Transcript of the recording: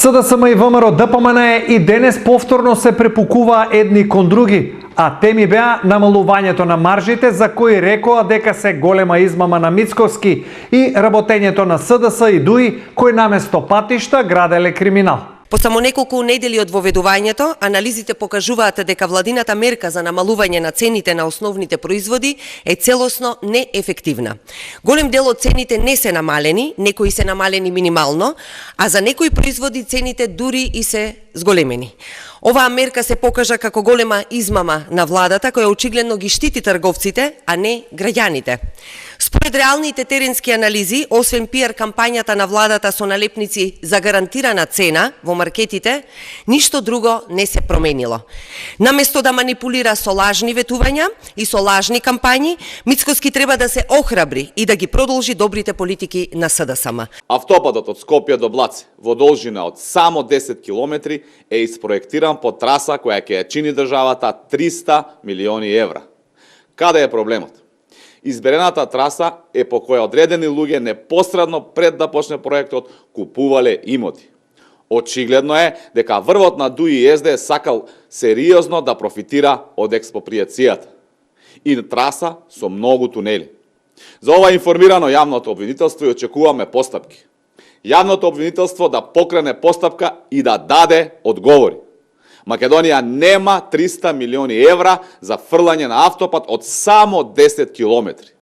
СДСМ и ВМРО ДПМН и денес повторно се препукуваа едни кон други, а теми беа намалувањето на маржите за кои рекоа дека се голема измама на Мицковски и работењето на СДС и ДУИ кои наместо патишта граделе криминал. По само неколку недели од воведувањето, анализите покажуваат дека владината мерка за намалување на цените на основните производи е целосно неефективна. Голем дел од цените не се намалени, некои се намалени минимално, а за некои производи цените дури и се зголемени. Оваа мерка се покажа како голема измама на владата, која очигледно ги штити трговците, а не граѓаните. Според реалните теренски анализи, освен пиар кампањата на владата со налепници за гарантирана цена во маркетите, ништо друго не се променило. Наместо да манипулира со лажни ветувања и со лажни кампањи, Мицковски треба да се охрабри и да ги продолжи добрите политики на СДСМ. Автопатот од Скопје до Блаце во должина од само 10 километри е испроектиран по траса која ќе ја чини државата 300 милиони евра. Каде е проблемот? Изберената траса е по која одредени луѓе непосредно пред да почне проектот купувале имоти. Очигледно е дека врвот на ДУИ и СДС сакал сериозно да профитира од експроприацијата. И траса со многу тунели. За ова информирано јавното обвинителство и очекуваме постапки. Јавното обвинителство да покрене постапка и да даде одговори. Македонија нема 300 милиони евра за фрлање на автопат од само 10 километри.